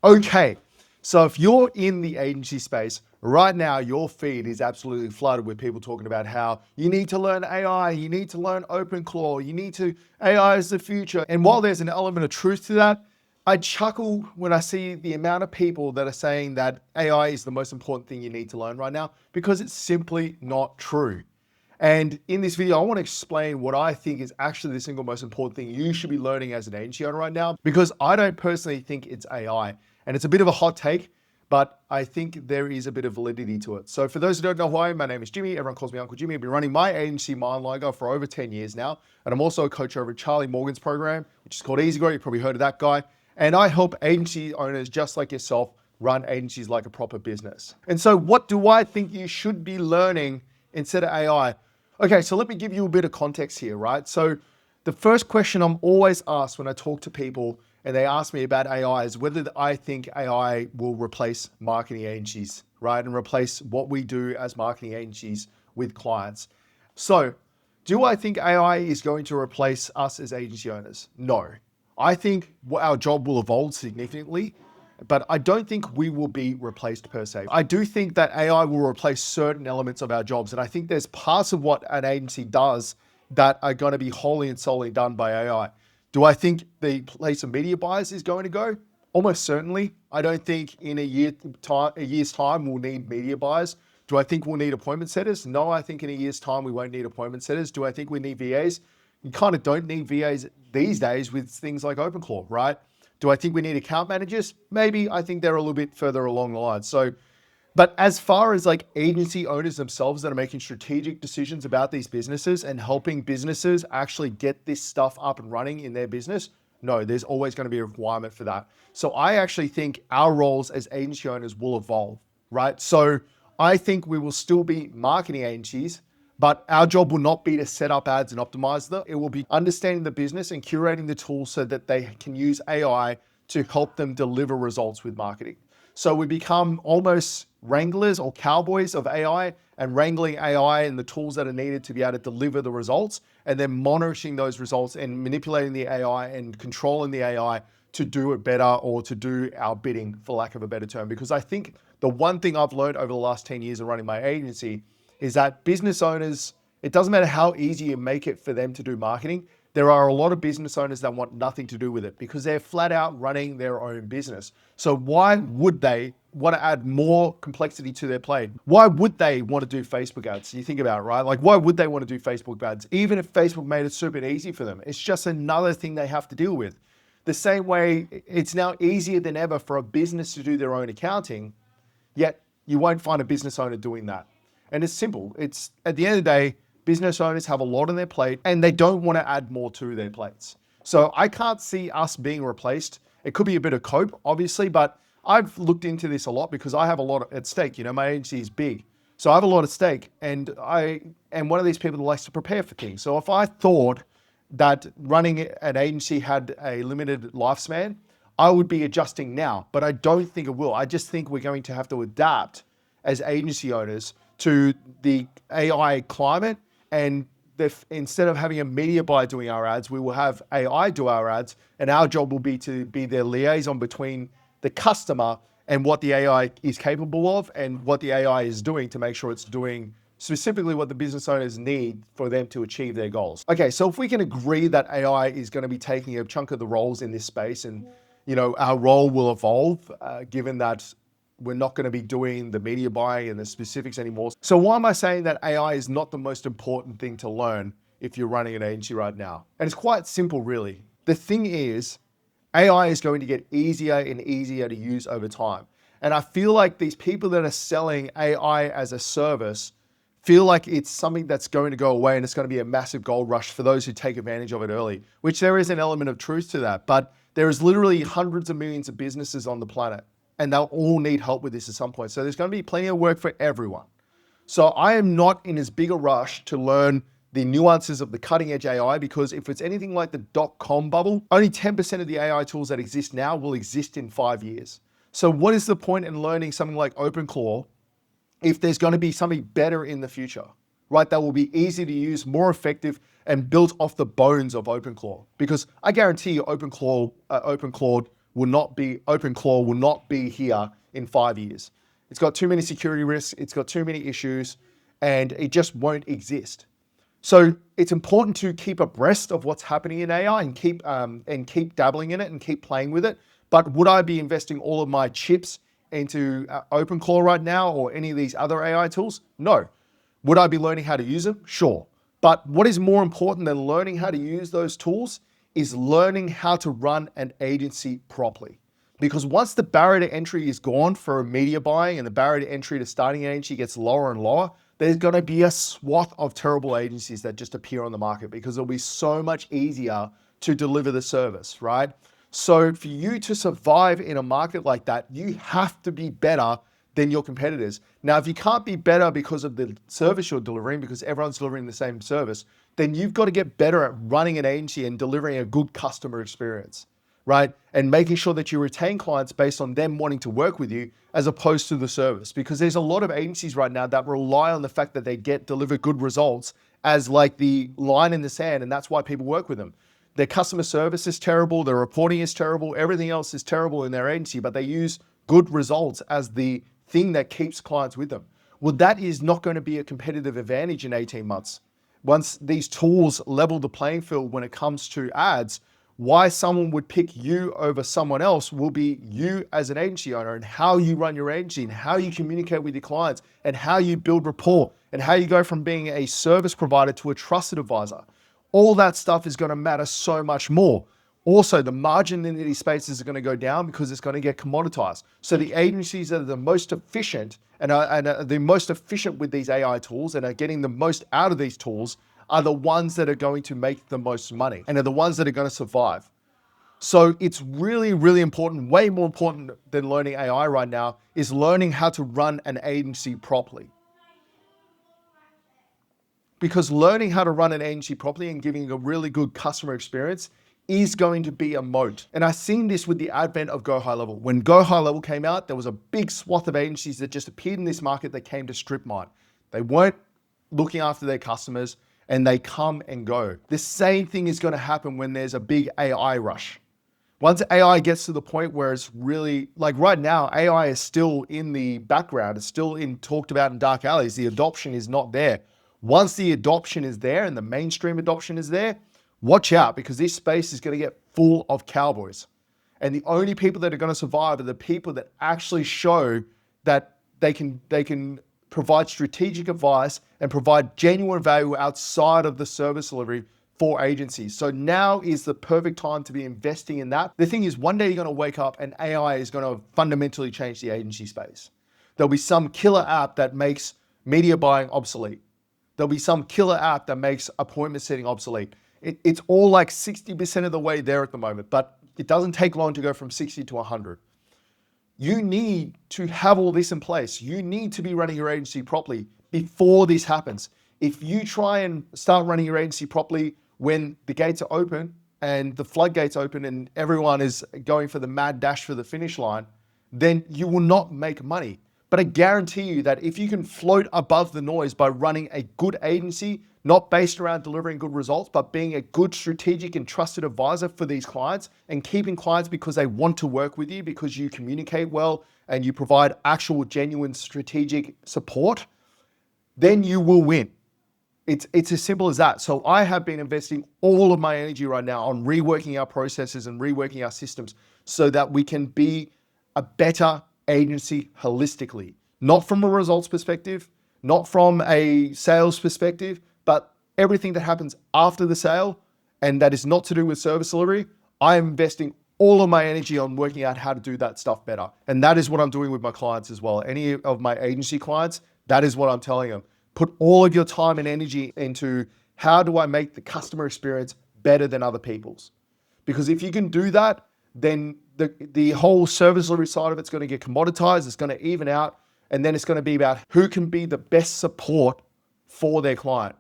Okay, so if you're in the agency space right now, your feed is absolutely flooded with people talking about how you need to learn AI, you need to learn OpenClaw, AI is the future. And while there's an element of truth to that, I chuckle when I see the amount of people that are saying that AI is the most important thing you need to learn right now, because it's simply not true. And in this video, I want to explain what I think is actually the single most important thing you should be learning as an agency owner right now, because I don't personally think it's AI. And it's a bit of a hot take, but I think there is a bit of validity to it. So for those who don't know who I am, my name is Jimmy. Everyone calls me Uncle Jimmy. I've been running my agency, Mindliger, for over 10 years now. And I'm also a coach over at Charlie Morgan's program, which is called Easy Grow. You've probably heard of that guy. And I help agency owners just like yourself run agencies like a proper business. And so what do I think you should be learning instead of AI? Okay, so let me give you a bit of context here, right? So the first question I'm always asked when I talk to people and they ask me about AI is whether I think AI will replace marketing agencies, right? And replace what we do as marketing agencies with clients. So do I think AI is going to replace us as agency owners? No. I think our job will evolve significantly, but I don't think we will be replaced per se. I do think that AI will replace certain elements of our jobs. And I think there's parts of what an agency does that are going to be wholly and solely done by AI. Do I think the place of media buyers is going to go? Almost certainly. I don't think in a year's time we'll need media buyers. Do I think we'll need appointment setters? No, I think in a year's time we won't need appointment setters. Do I think we need VAs? You kind of don't need VAs these days with things like OpenClaw, right? Do I think we need account managers? Maybe. I think they're a little bit further along the line. So, but as far as like agency owners themselves that are making strategic decisions about these businesses and helping businesses actually get this stuff up and running in their business, no, there's always going to be a requirement for that. So I actually think our roles as agency owners will evolve, right? So I think we will still be marketing agencies, but our job will not be to set up ads and optimize them. It will be understanding the business and curating the tools so that they can use AI to help them deliver results with marketing. So we become almost wranglers or cowboys of AI and wrangling AI and the tools that are needed to be able to deliver the results, and then monitoring those results and manipulating the AI and controlling the AI to do it better or to do our bidding, for lack of a better term. Because I think the one thing I've learned over the last 10 years of running my agency is that business owners, it doesn't matter how easy you make it for them to do marketing. There are a lot of business owners that want nothing to do with it because they're flat out running their own business. So why would they want to add more complexity to their plate? Why would they want to do Facebook ads? You think about it, right? Like, why would they want to do Facebook ads? Even if Facebook made it super easy for them, it's just another thing they have to deal with. The same way it's now easier than ever for a business to do their own accounting, yet you won't find a business owner doing that. And it's simple. It's at the end of the day, business owners have a lot on their plate and they don't want to add more to their plates. So I can't see us being replaced. It could be a bit of cope, obviously, but I've looked into this a lot because I have a lot at stake. You know, my agency is big. So I have a lot at stake, and I am one of these people that likes to prepare for things. So if I thought that running an agency had a limited lifespan, I would be adjusting now, but I don't think it will. I just think we're going to have to adapt as agency owners to the AI climate, and instead of having a media buyer doing our ads, we will have AI do our ads, and our job will be to be the liaison between the customer and what the AI is capable of and what the AI is doing to make sure it's doing specifically what the business owners need for them to achieve their goals. Okay, so if we can agree that AI is going to be taking a chunk of the roles in this space, and you know our role will evolve, given that we're not going to be doing the media buying and the specifics anymore. So why am I saying that AI is not the most important thing to learn if you're running an agency right now? And it's quite simple, really. The thing is, AI is going to get easier and easier to use over time. And I feel like these people that are selling AI as a service feel like it's something that's going to go away and it's going to be a massive gold rush for those who take advantage of it early, which there is an element of truth to that. But there is literally hundreds of millions of businesses on the planet, and they'll all need help with this at some point. So there's going to be plenty of work for everyone. So I am not in as big a rush to learn the nuances of the cutting edge AI, because if it's anything like the dot-com bubble, only 10% of the AI tools that exist now will exist in 5 years. So what is the point in learning something like OpenClaw if there's going to be something better in the future, right? That will be easy to use, more effective, and built off the bones of OpenClaw. Because I guarantee you OpenClaw OpenClaw will not be here in 5 years. It's got too many security risks, it's got too many issues, and it just won't exist. So it's important to keep abreast of what's happening in AI and keep dabbling in it and keep playing with it. But would I be investing all of my chips into OpenClaw right now or any of these other AI tools? No. Would I be learning how to use them? Sure. But what is more important than learning how to use those tools is learning how to run an agency properly. Because once the barrier to entry is gone for media buying and the barrier to entry to starting an agency gets lower and lower, there's going to be a swath of terrible agencies that just appear on the market because it'll be so much easier to deliver the service, right? So for you to survive in a market like that, you have to be better than your competitors. Now, if you can't be better because of the service you're delivering, because everyone's delivering the same service, then you've got to get better at running an agency and delivering a good customer experience, right? And making sure that you retain clients based on them wanting to work with you as opposed to the service. Because there's a lot of agencies right now that rely on the fact that they deliver good results as like the line in the sand, and that's why people work with them. Their customer service is terrible, their reporting is terrible, everything else is terrible in their agency, but they use good results as the thing that keeps clients with them. Well, that is not going to be a competitive advantage in 18 months. Once these tools level the playing field when it comes to ads, why someone would pick you over someone else will be you as an agency owner and how you run your agency and how you communicate with your clients and how you build rapport and how you go from being a service provider to a trusted advisor. All that stuff is going to matter so much more. Also, the margin in these spaces is going to go down because it's going to get commoditized. So the agencies that are the most efficient and are the most efficient with these AI tools and are getting the most out of these tools are the ones that are going to make the most money and are the ones that are going to survive. So it's really, really important, way more important than learning AI right now, is learning how to run an agency properly. Because learning how to run an agency properly and giving a really good customer experience is going to be a moat. And I've seen this with the advent of Go High Level. When Go High Level came out, there was a big swath of agencies that just appeared in this market that came to strip mine. They weren't looking after their customers and they come and go. The same thing is going to happen when there's a big AI rush. Once AI gets to the point where it's really, like right now, AI is still in the background. It's still talked about in dark alleys. The adoption is not there. Once the adoption is there and the mainstream adoption is there, watch out because this space is going to get full of cowboys. And the only people that are going to survive are the people that actually show that they can provide strategic advice and provide genuine value outside of the service delivery for agencies. So now is the perfect time to be investing in that. The thing is, one day you're going to wake up and AI is going to fundamentally change the agency space. There'll be some killer app that makes media buying obsolete. There'll be some killer app that makes appointment setting obsolete. It's all like 60% of the way there at the moment, but it doesn't take long to go from 60 to 100. You need to have all this in place. You need to be running your agency properly before this happens. If you try and start running your agency properly when the gates are open and the floodgates open and everyone is going for the mad dash for the finish line, then you will not make money. But I guarantee you that if you can float above the noise by running a good agency, not based around delivering good results, but being a good strategic and trusted advisor for these clients and keeping clients because they want to work with you, because you communicate well and you provide actual genuine strategic support, then you will win. It's as simple as that. So I have been investing all of my energy right now on reworking our processes and reworking our systems so that we can be a better agency holistically, not from a results perspective, not from a sales perspective, but everything that happens after the sale and that is not to do with service delivery. I am investing all of my energy on working out how to do that stuff better. And that is what I'm doing with my clients as well. Any of my agency clients, that is what I'm telling them. Put all of your time and energy into how do I make the customer experience better than other people's? Because if you can do that, then the whole service delivery side of it's going to get commoditized, it's going to even out, and then it's going to be about who can be the best support for their client.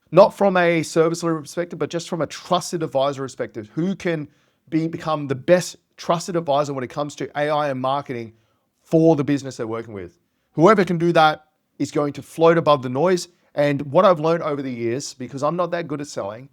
Not from a service delivery perspective, but just from a trusted advisor perspective. Who can become the best trusted advisor when it comes to AI and marketing for the business they're working with? Whoever can do that is going to float above the noise. And what I've learned over the years, because I'm not that good at selling,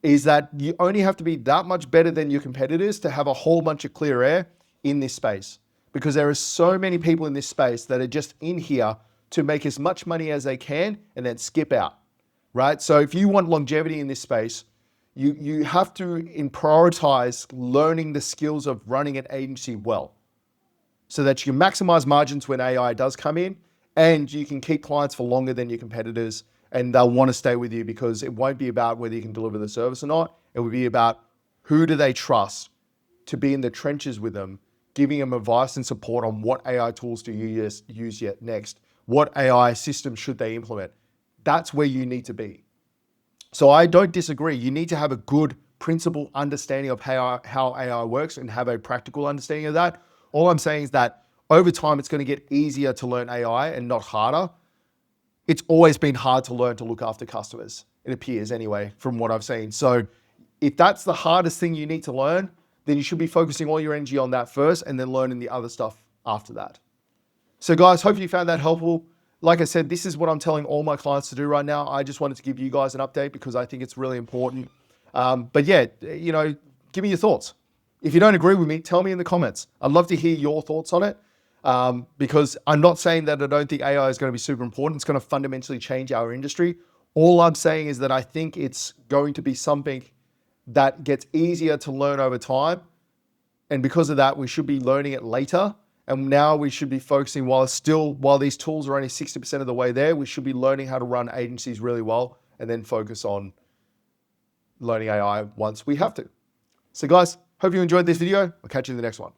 is that you only have to be that much better than your competitors to have a whole bunch of clear air in this space. Because there are so many people in this space that are just in here to make as much money as they can and then skip out, right? So if you want longevity in this space, you have to prioritize learning the skills of running an agency well, so that you can maximize margins when AI does come in, and you can keep clients for longer than your competitors, and they'll want to stay with you because it won't be about whether you can deliver the service or not. It will be about who do they trust to be in the trenches with them, giving them advice and support on what AI tools to use yet next, what AI system should they implement. That's where you need to be. So I don't disagree. You need to have a good principle understanding of how AI works and have a practical understanding of that. All I'm saying is that over time, it's going to get easier to learn AI and not harder. It's always been hard to learn to look after customers. It appears anyway, from what I've seen. So if that's the hardest thing you need to learn, then you should be focusing all your energy on that first and then learning the other stuff after that. So guys, hope you found that helpful. Like I said, this is what I'm telling all my clients to do right now. I just wanted to give you guys an update because I think it's really important. But yeah, give me your thoughts. If you don't agree with me, tell me in the comments. I'd love to hear your thoughts on it, because I'm not saying that I don't think AI is going to be super important. It's going to fundamentally change our industry. All I'm saying is that I think it's going to be something that gets easier to learn over time. And because of that, we should be learning it later. And now we should be focusing while these tools are only 60% of the way there, we should be learning how to run agencies really well and then focus on learning AI once we have to. So guys, hope you enjoyed this video. I'll catch you in the next one.